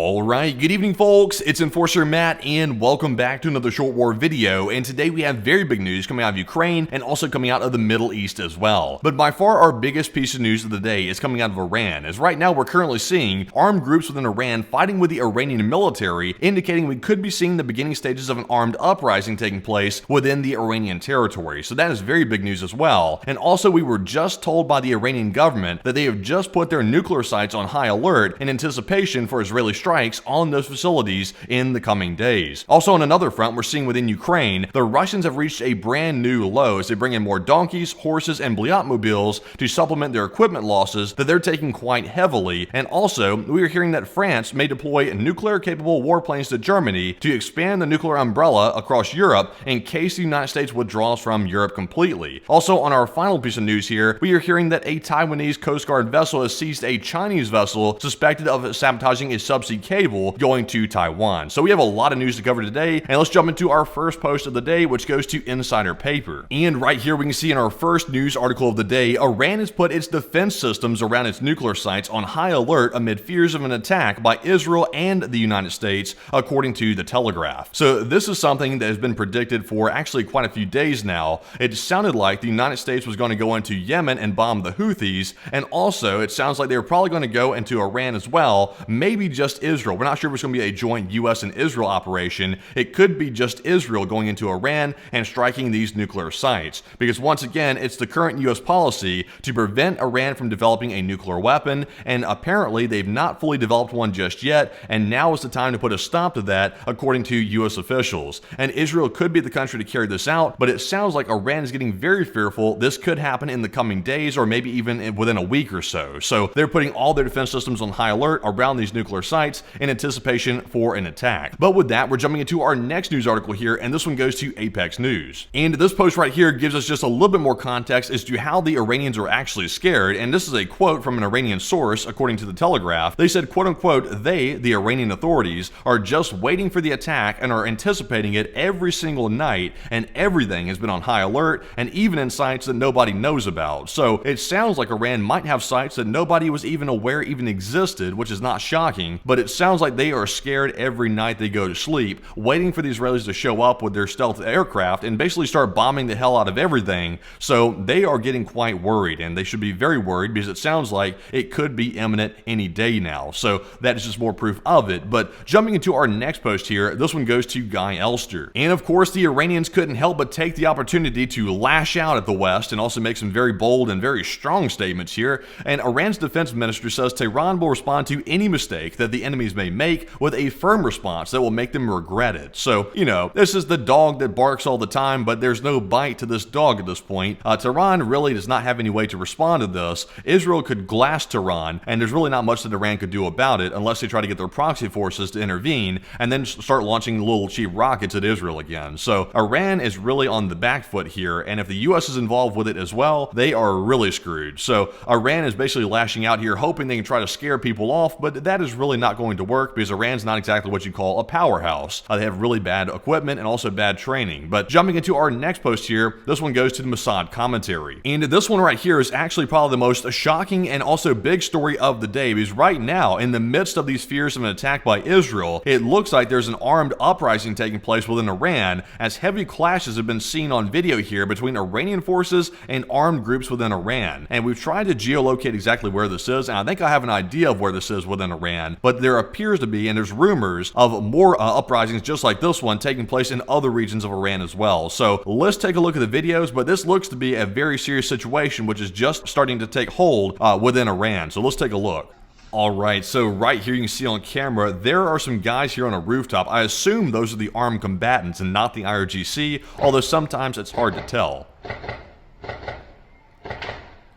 Alright, good evening folks, it's Enforcer Matt and welcome back to another Short War video, and today we have very big news coming out of Ukraine and also coming out of the Middle East as well. But by far our biggest piece of news of the day is coming out of Iran, as right now we're currently seeing armed groups within Iran fighting with the Iranian military, indicating we could be seeing the beginning stages of an armed uprising taking place within the Iranian territory. So that is very big news as well. And also we were just told by the Iranian government that they have just put their nuclear sites on high alert in anticipation for Israeli strikes on those facilities in the coming days. Also on another front, we're seeing within Ukraine, the Russians have reached a brand new low as they bring in more donkeys, horses, and Bliatmobiles to supplement their equipment losses that they're taking quite heavily. And also, we are hearing that France may deploy nuclear-capable warplanes to Germany to expand the nuclear umbrella across Europe in case the United States withdraws from Europe completely. Also, on our final piece of news here, we are hearing that a Taiwanese Coast Guard vessel has seized a Chinese vessel suspected of sabotaging a subsea cable going to Taiwan. So we have a lot of news to cover today, and let's jump into our first post of the day, which goes to Insider Paper. And right here we can see in our first news article of the day, Iran has put its defense systems around its nuclear sites on high alert amid fears of an attack by Israel and the United States, according to the Telegraph. So this is something that has been predicted for actually quite a few days now. It sounded like the United States was going to go into Yemen and bomb the Houthis, and also it sounds like they were probably going to go into Iran as well, maybe just Israel. We're not sure if it's going to be a joint US and Israel operation. It could be just Israel going into Iran and striking these nuclear sites, because once again, it's the current US policy to prevent Iran from developing a nuclear weapon, and apparently they've not fully developed one just yet, and now is the time to put a stop to that, according to US officials. And Israel could be the country to carry this out, but it sounds like Iran is getting very fearful this could happen in the coming days, or maybe even within a week or so. So they're putting all their defense systems on high alert around these nuclear sites in anticipation for an attack. But with that, we're jumping into our next news article here, and this one goes to Apex News. And this post right here gives us just a little bit more context as to how the Iranians are actually scared, and this is a quote from an Iranian source, according to the Telegraph. They said, quote unquote, they, the Iranian authorities, are just waiting for the attack and are anticipating it every single night, and everything has been on high alert, and even in sites that nobody knows about. So it sounds like Iran might have sites that nobody was even aware even existed, which is not shocking, but it sounds like they are scared every night they go to sleep, waiting for the Israelis to show up with their stealth aircraft and basically start bombing the hell out of everything. So they are getting quite worried, and they should be very worried because it sounds like it could be imminent any day now. So that is just more proof of it. But jumping into our next post here, this one goes to Guy Elster. And of course, the Iranians couldn't help but take the opportunity to lash out at the West and also make some very bold and very strong statements here. And Iran's defense minister says Tehran will respond to any mistake that the enemies may make with a firm response that will make them regret it. So, you know, this is the dog that barks all the time, but there's no bite to this dog at this point. Tehran really does not have any way to respond to this. Israel could glass Tehran, and there's really not much that Iran could do about it unless they try to get their proxy forces to intervene and then start launching little cheap rockets at Israel again. So Iran is really on the back foot here, and if the US is involved with it as well, they are really screwed. So Iran is basically lashing out here, hoping they can try to scare people off, but that is really not going to work because Iran's not exactly what you call a powerhouse. They have really bad equipment and also bad training. But jumping into our next post here, this one goes to the Mossad commentary. And this one right here is actually probably the most shocking and also big story of the day, because right now, in the midst of these fears of an attack by Israel, it looks like there's an armed uprising taking place within Iran, as heavy clashes have been seen on video here between Iranian forces and armed groups within Iran. And we've tried to geolocate exactly where this is, and I think I have an idea of where this is within Iran, but there appears to be, and there's rumors of more uprisings just like this one taking place in other regions of Iran as well. So let's take a look at the videos, but this looks to be a very serious situation which is just starting to take hold within Iran. So let's take a look. Alright, so right here you can see on camera, there are some guys here on a rooftop. I assume those are the armed combatants and not the IRGC, although sometimes it's hard to tell.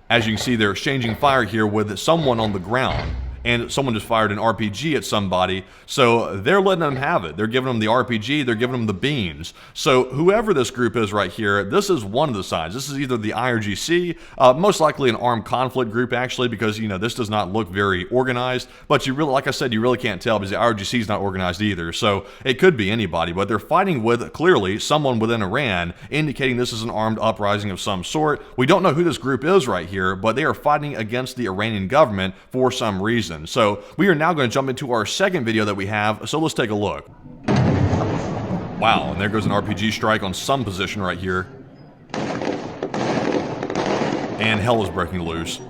As you can see, they're exchanging fire here with someone on the ground, and someone just fired an RPG at somebody, so they're letting them have it. They're giving them the RPG, they're giving them the beans. So whoever this group is right here, this is one of the sides. This is either the IRGC, most likely an armed conflict group actually, because, you know, this does not look very organized, but you really, like I said, you really can't tell because the IRGC is not organized either, so it could be anybody, but they're fighting with, clearly, someone within Iran, indicating this is an armed uprising of some sort. We don't know who this group is right here, but they are fighting against the Iranian government for some reason. reason. So we are now going to jump into our second video that we have, so let's take a look. Wow, and there goes an RPG strike on some position right here. And hell is breaking loose.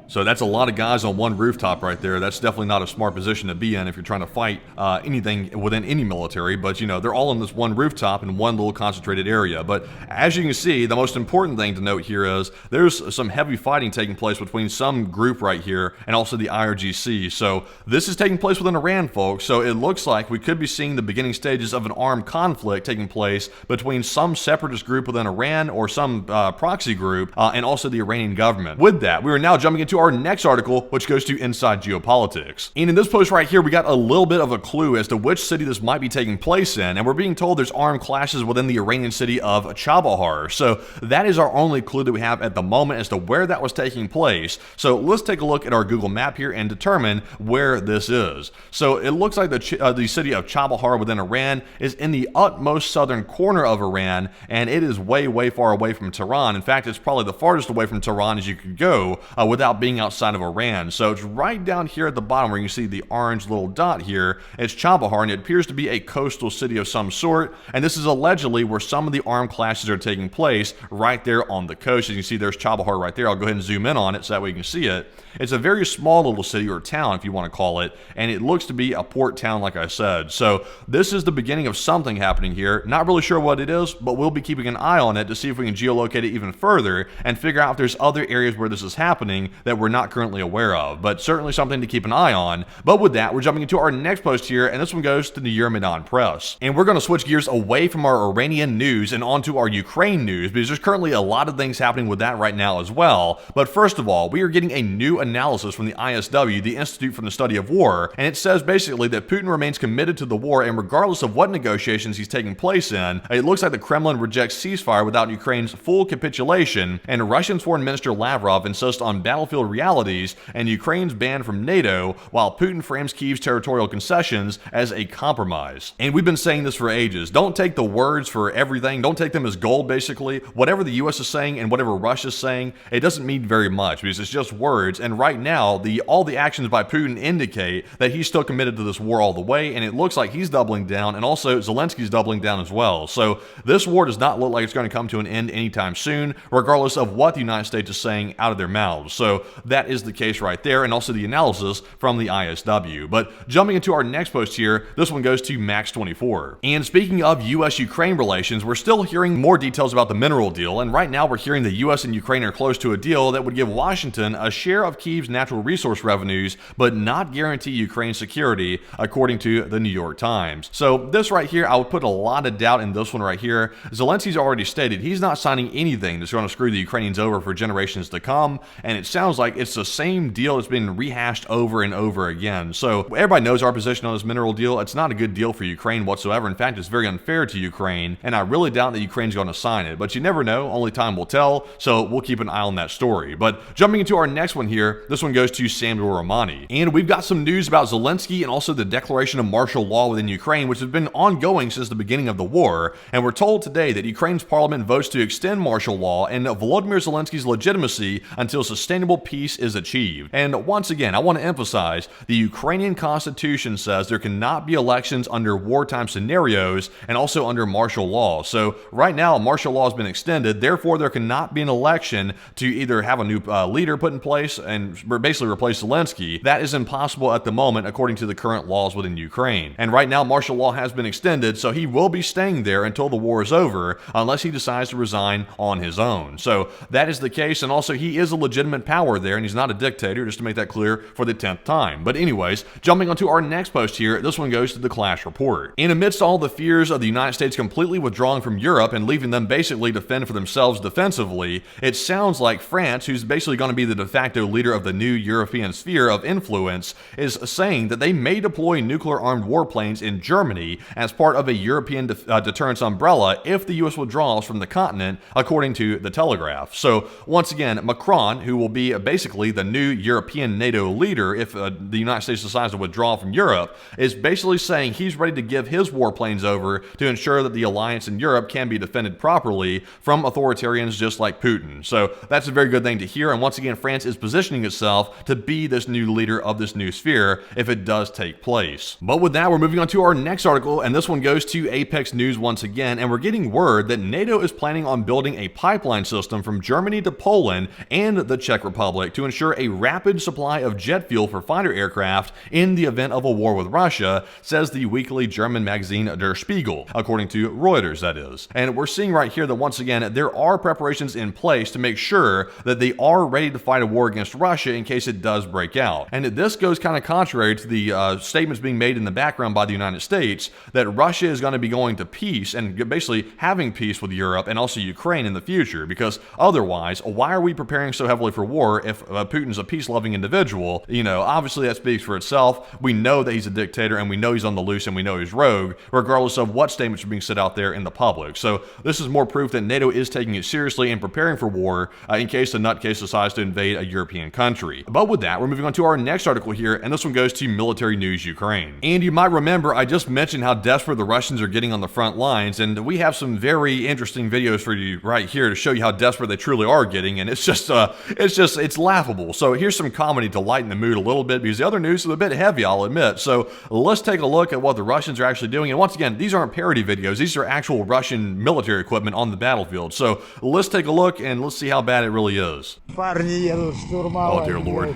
So that's a lot of guys on one rooftop right there. That's definitely not a smart position to be in if you're trying to fight anything within any military. But, you know, they're all on this one rooftop in one little concentrated area. But as you can see, the most important thing to note here is there's some heavy fighting taking place between some group right here and also the IRGC. So this is taking place within Iran, folks. So it looks like we could be seeing the beginning stages of an armed conflict taking place between some separatist group within Iran or some proxy group and also the Iranian government. With that, we are now jumping into our next article, which goes to Inside Geopolitics. And in this post right here, we got a little bit of a clue as to which city this might be taking place in, and we're being told there's armed clashes within the Iranian city of Chabahar. So that is our only clue that we have at the moment as to where that was taking place. So let's take a look at our Google map here and determine where this is. So it looks like the city of Chabahar within Iran is in the utmost southern corner of Iran, and it is way, way far away from Tehran. In fact, it's probably the farthest away from Tehran as you could go without being outside of Iran. So it's right down here at the bottom where you can see the orange little dot here. It's Chabahar, and it appears to be a coastal city of some sort, and this is allegedly where some of the armed clashes are taking place, right there on the coast. As you can see, there's Chabahar right there. I'll go ahead and zoom in on it so that way you can see it. It's a very small little city, or town if you want to call it, and it looks to be a port town like I said. So this is the beginning of something happening here. Not really sure what it is, but we'll be keeping an eye on it to see if we can geolocate it even further and figure out if there's other areas where this is happening that we're not currently aware of, but certainly something to keep an eye on. But with that, we're jumping into our next post here, and this one goes to the Euromaidan Press. And we're going to switch gears away from our Iranian news and onto our Ukraine news, because there's currently a lot of things happening with that right now as well. But first of all, we are getting a new analysis from the ISW, the Institute for the Study of War, and it says basically that Putin remains committed to the war, and regardless of what negotiations he's taking place in, it looks like the Kremlin rejects ceasefire without Ukraine's full capitulation, and Russian Foreign Minister Lavrov insists on battlefield realities and Ukraine's ban from NATO, while Putin frames Kyiv's territorial concessions as a compromise. And we've been saying this for ages. Don't take the words for everything. Don't take them as gold, basically. Whatever the US is saying and whatever Russia's saying, it doesn't mean very much because it's just words. And right now, all the actions by Putin indicate that he's still committed to this war all the way, and it looks like he's doubling down, and also Zelensky's doubling down as well. So this war does not look like it's going to come to an end anytime soon, regardless of what the United States is saying out of their mouths. So that is the case right there, and also the analysis from the ISW. But jumping into our next post here, this one goes to Max24. And speaking of US-Ukraine relations, we're still hearing more details about the mineral deal, and right now we're hearing the US and Ukraine are close to a deal that would give Washington a share of Kyiv's natural resource revenues, but not guarantee Ukraine's security, according to the New York Times. So this right here, I would put a lot of doubt in this one right here. Zelensky's already stated he's not signing anything that's going to screw the Ukrainians over for generations to come, and it sounds like it's the same deal that's been rehashed over and over again. So everybody knows our position on this mineral deal. It's not a good deal for Ukraine whatsoever. In fact, it's very unfair to Ukraine, and I really doubt that Ukraine's going to sign it. But you never know. Only time will tell. So we'll keep an eye on that story. But jumping into our next one here, this one goes to Samuel Romani. And we've got some news about Zelensky and also the declaration of martial law within Ukraine, which has been ongoing since the beginning of the war. And we're told today that Ukraine's parliament votes to extend martial law and Volodymyr Zelensky's legitimacy until sustainable peace is achieved. And once again, I want to emphasize, the Ukrainian constitution says there cannot be elections under wartime scenarios and also under martial law. So right now, martial law has been extended, therefore there cannot be an election to either have a new leader put in place and basically replace Zelensky. That is impossible at the moment according to the current laws within Ukraine. And right now, martial law has been extended, so he will be staying there until the war is over, unless he decides to resign on his own. So that is the case, and also he is a legitimate power there, and he's not a dictator, just to make that clear for the 10th time. But anyways, jumping onto our next post here, this one goes to the Clash Report. And amidst all the fears of the United States completely withdrawing from Europe and leaving them basically to fend for themselves defensively, it sounds like France, who's basically going to be the de facto leader of the new European sphere of influence, is saying that they may deploy nuclear-armed warplanes in Germany as part of a European deterrence umbrella if the US withdraws from the continent, according to the Telegraph. So once again, Macron, who will be basically basically the new European NATO leader, if the United States decides to withdraw from Europe, is basically saying he's ready to give his warplanes over to ensure that the alliance in Europe can be defended properly from authoritarians just like Putin. So that's a very good thing to hear, and once again, France is positioning itself to be this new leader of this new sphere if it does take place. But with that, we're moving on to our next article, and this one goes to Apex News once again, and we're getting word that NATO is planning on building a pipeline system from Germany to Poland and the Czech Republic to ensure a rapid supply of jet fuel for fighter aircraft in the event of a war with Russia, says the weekly German magazine Der Spiegel, according to Reuters, that is. And we're seeing right here that once again, there are preparations in place to make sure that they are ready to fight a war against Russia in case it does break out. And this goes kind of contrary to the statements being made in the background by the United States that Russia is going to be going to peace and basically having peace with Europe and also Ukraine in the future, because otherwise, why are we preparing so heavily for war if Putin's a peace-loving individual? You know, obviously that speaks for itself. We know that he's a dictator, and we know he's on the loose, and we know he's rogue, regardless of what statements are being said out there in the public. So this is more proof that NATO is taking it seriously and preparing for war in case the nutcase decides to invade a European country. But with that, we're moving on to our next article here, and this one goes to Military News Ukraine. And you might remember I just mentioned how desperate the Russians are getting on the front lines, and we have some very interesting videos for you right here to show you how desperate they truly are getting, and it's laughable. So here's some comedy to lighten the mood a little bit, because the other news is a bit heavy, I'll admit. So let's take a look at what the Russians are actually doing. And once again, these aren't parody videos. These are actual Russian military equipment on the battlefield. So let's take a look and let's see how bad it really is. Oh dear Lord.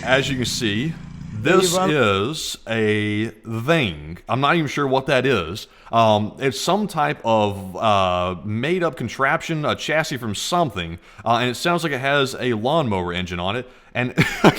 As you can see, this is a thing. I'm not even sure what that is. It's some type of made-up contraption, a chassis from something, and it sounds like it has a lawnmower engine on it. And I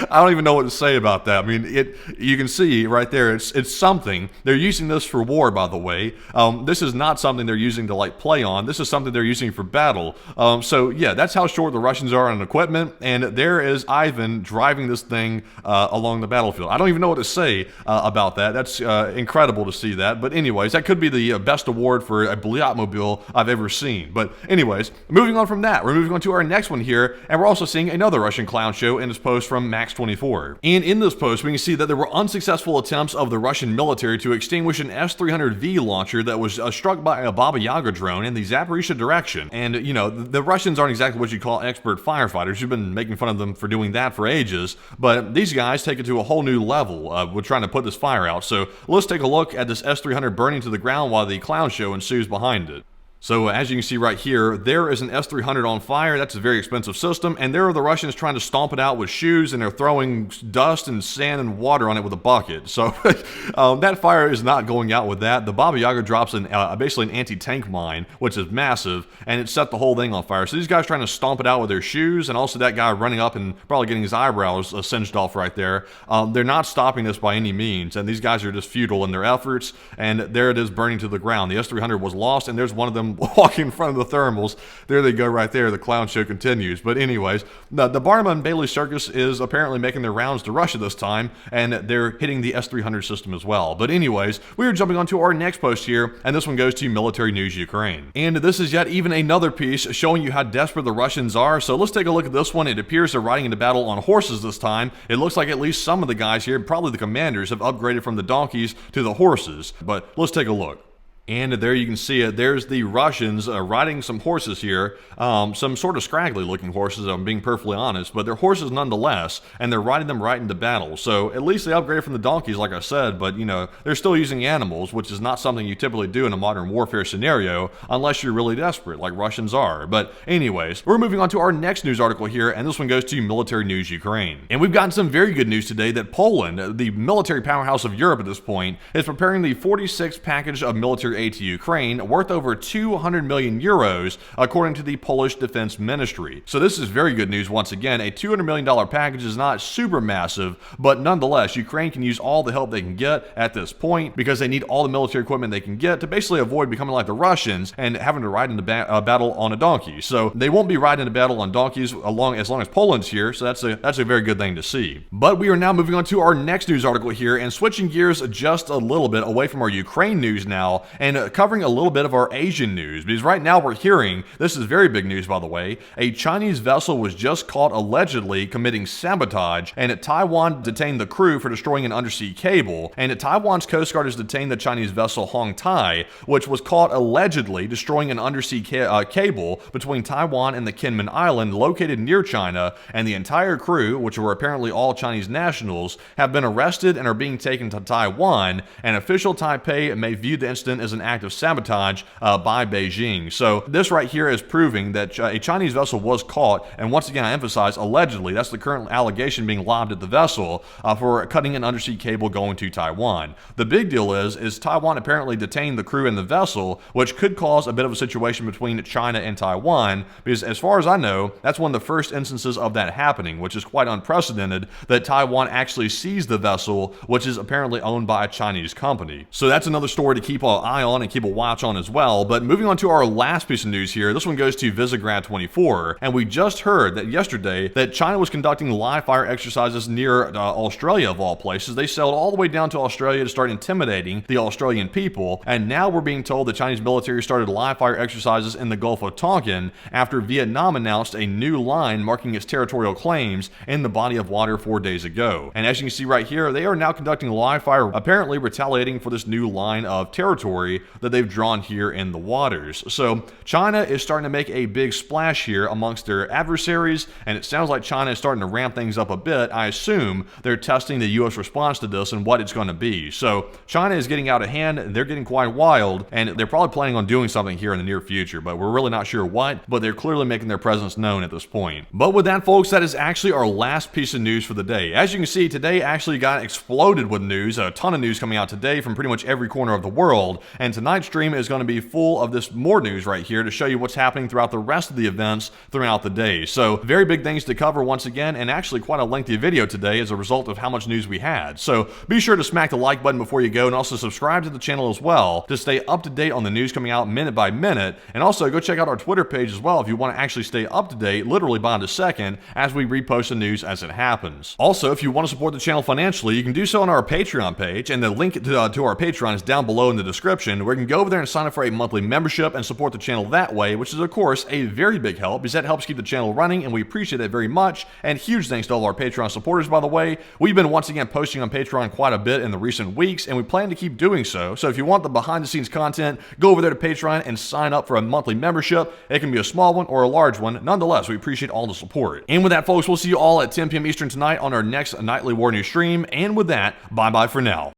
don't even know what to say about that. I mean, you can see right there, it's something. They're using this for war, by the way. This is not something they're using to like play on. This is something they're using for battle. So yeah, that's how short the Russians are on equipment. And there is Ivan driving this thing along the battlefield. I don't even know what to say about that. That's incredible to see that. But anyways, that could be the best award for a Bliatmobile I've ever seen. But anyways, moving on from that, we're moving on to our next one here, and we're also seeing another Russian clown show in this post from Max24. And in this post, we can see that there were unsuccessful attempts of the Russian military to extinguish an S-300V launcher that was struck by a Baba Yaga drone in the Zaporizhia direction. And, you know, the Russians aren't exactly what you call expert firefighters. You've been making fun of them for doing that for ages, but these guys take it to a whole new level with trying to put this fire out. So let's take a look at this S-300 burning to the ground while the clown show ensues behind it. So as you can see right here, there is an S-300 on fire. That's a very expensive system, and there are the Russians trying to stomp it out with shoes, and they're throwing dust and sand and water on it with a bucket. So that fire is not going out with that. The Baba Yaga drops basically an anti-tank mine, which is massive, and it set the whole thing on fire. So these guys trying to stomp it out with their shoes, and also that guy running up and probably getting his eyebrows singed off right there. They're not stopping this by any means, and these guys are just futile in their efforts, and there it is burning to the ground. The S-300 was lost, and there's one of them walking in front of the thermals. There they go right there. The clown show continues. But anyways, the Barnum and Bailey Circus is apparently making their rounds to Russia this time, and they're hitting the S-300 system as well. But anyways, we are jumping on to our next post here, and this one goes to Military News Ukraine. And this is yet even another piece showing you how desperate the Russians are. So let's take a look at this one. It appears they're riding into battle on horses this time. It looks like at least some of the guys here, probably the commanders, have upgraded from the donkeys to the horses. But let's take a look. And there you can see it. There's the Russians riding some horses here, some sort of scraggly looking horses, I'm being perfectly honest, but they're horses nonetheless, and they're riding them right into battle. So at least they upgraded from the donkeys, like I said, but you know, they're still using animals, which is not something you typically do in a modern warfare scenario, unless you're really desperate, like Russians are. But anyways, we're moving on to our next news article here, and this one goes to Military News Ukraine. And we've gotten some very good news today that Poland, the military powerhouse of Europe at this point, is preparing the 46th package of military aid to Ukraine, worth over 200 million euros, according to the Polish Defense Ministry. So this is very good news once again. A $200 million package is not super massive, but nonetheless, Ukraine can use all the help they can get at this point because they need all the military equipment they can get to basically avoid becoming like the Russians and having to ride into battle on a donkey. So they won't be riding into battle on donkeys as long as Poland's here, so that's a very good thing to see. But we are now moving on to our next news article here and switching gears just a little bit away from our Ukraine news now, and covering a little bit of our Asian news, because right now we're hearing, this is very big news by the way, a Chinese vessel was just caught allegedly committing sabotage, and Taiwan detained the crew for destroying an undersea cable, and Taiwan's Coast Guard has detained the Chinese vessel Hong Tai, which was caught allegedly destroying an undersea cable between Taiwan and the Kinmen Island located near China, and the entire crew, which were apparently all Chinese nationals, have been arrested and are being taken to Taiwan, and official Taipei may view the incident as an act of sabotage by Beijing. So this right here is proving that a Chinese vessel was caught, and once again I emphasize allegedly, that's the current allegation being lobbed at the vessel for cutting an undersea cable going to Taiwan. The big deal is Taiwan apparently detained the crew in the vessel, which could cause a bit of a situation between China and Taiwan, because as far as I know, that's one of the first instances of that happening, which is quite unprecedented that Taiwan actually seized the vessel, which is apparently owned by a Chinese company. So that's another story to keep an eye on and keep a watch on as well. But moving on to our last piece of news here, this one goes to Visegrad 24, and we just heard that yesterday that China was conducting live fire exercises near Australia of all places. They sailed all the way down to Australia to start intimidating the Australian people, and now we're being told the Chinese military started live fire exercises in the Gulf of Tonkin after Vietnam announced a new line marking its territorial claims in the body of water 4 days ago. And as you can see right here, they are now conducting live fire, apparently retaliating for this new line of territory that they've drawn here in the waters. So China is starting to make a big splash here amongst their adversaries, and it sounds like China is starting to ramp things up a bit. I assume they're testing the U.S. response to this and what it's going to be. So China is getting out of hand, they're getting quite wild, and they're probably planning on doing something here in the near future, but we're really not sure what, but they're clearly making their presence known at this point. But with that, folks, that is actually our last piece of news for the day. As you can see, today actually got exploded with news, a ton of news coming out today from pretty much every corner of the world, and tonight's stream is going to be full of this more news right here to show you what's happening throughout the rest of the events throughout the day. So very big things to cover once again, and actually quite a lengthy video today as a result of how much news we had. So be sure to smack the like button before you go, and also subscribe to the channel as well to stay up to date on the news coming out minute by minute, and also go check out our Twitter page as well if you want to actually stay up to date literally by the second as we repost the news as it happens. Also, if you want to support the channel financially, you can do so on our Patreon page, and the link to our Patreon is down below in the description, where you can go over there and sign up for a monthly membership and support the channel that way, which is of course a very big help because that helps keep the channel running, and we appreciate that very much. And huge thanks to all our Patreon supporters, by the way. We've been once again posting on Patreon quite a bit in the recent weeks, and we plan to keep doing so. So if you want the behind the scenes content, go over there to Patreon and sign up for a monthly membership. It can be a small one or a large one. Nonetheless, we appreciate all the support. And with that, folks, we'll see you all at 10 p.m. Eastern tonight on our next Nightly War News stream. And with that, bye-bye for now.